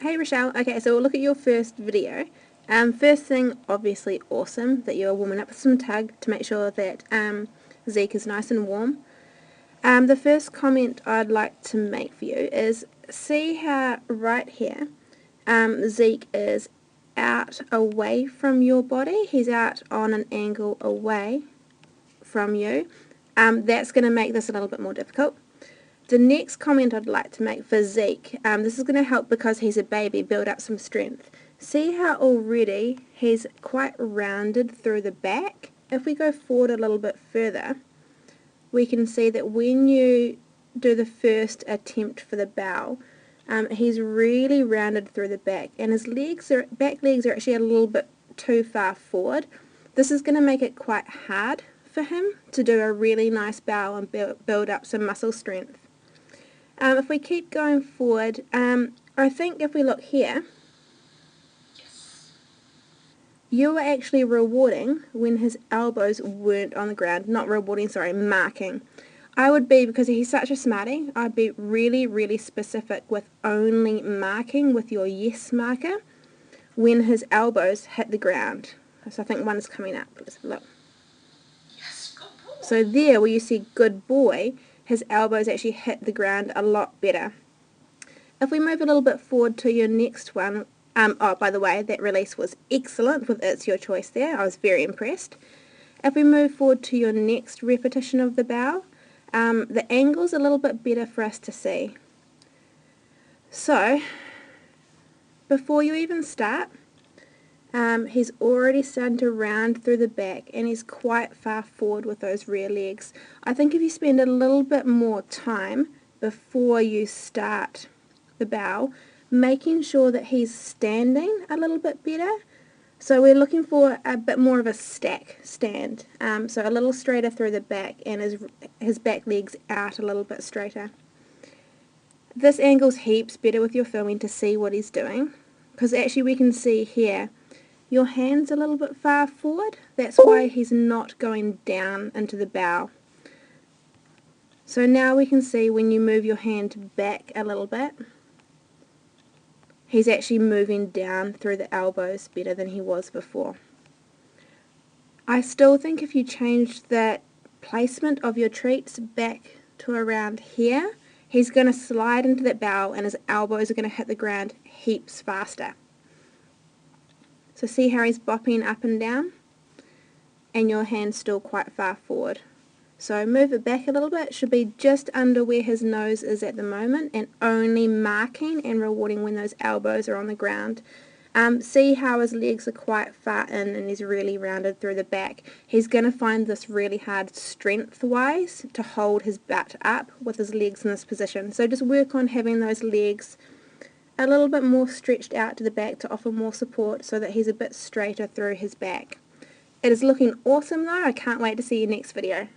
Hey Rochelle, okay, so we'll look at your first video. First thing, obviously awesome that you're warming up with some tug to make sure that Zeke is nice and warm. The first comment I'd like to make for you is, see how right here Zeke is out away from your body. He's out on an angle away from you. That's going to make this a little bit more difficult. The next comment I'd like to make for Zeke, this is going to help because he's a baby, build up some strength. See how already he's quite rounded through the back? If we go forward a little bit further, we can see that when you do the first attempt for the bow, he's really rounded through the back, and his back legs are actually a little bit too far forward. This is going to make it quite hard for him to do a really nice bow and build up some muscle strength. If we keep going forward, I think if we look here, you were actually rewarding when his elbows weren't on the ground. Not rewarding, sorry, marking. I would be, because he's such a smarty, I'd be really, really specific with only marking with your yes marker when his elbows hit the ground. So I think one's coming up. Let's have a look. Yes, good boy. So there, where you see good boy, his elbows actually hit the ground a lot better. If we move a little bit forward to your next one, oh, by the way, that release was excellent with It's Your Choice there. I was very impressed. If we move forward to your next repetition of the bow, the angle's a little bit better for us to see. So, before you even start, he's already starting to round through the back, and he's quite far forward with those rear legs. I think if you spend a little bit more time before you start the bow, making sure that he's standing a little bit better. So we're looking for a bit more of a stack stand, so a little straighter through the back, and his back legs out a little bit straighter. This angle's heaps better with your filming to see what he's doing, because actually we can see here your hand's a little bit far forward. That's why he's not going down into the bow. So now we can see when you move your hand back a little bit, he's actually moving down through the elbows better than he was before. I still think if you changed the placement of your treats back to around here, he's going to slide into that bow and his elbows are going to hit the ground heaps faster. So see how he's bopping up and down? And your hand's still quite far forward. So move it back a little bit. It should be just under where his nose is at the moment, and only marking and rewarding when those elbows are on the ground. See how his legs are quite far in and he's really rounded through the back. He's going to find this really hard strength-wise to hold his butt up with his legs in this position. So just work on having those legs a little bit more stretched out to the back to offer more support so that he's a bit straighter through his back. It is looking awesome though. I can't wait to see your next video.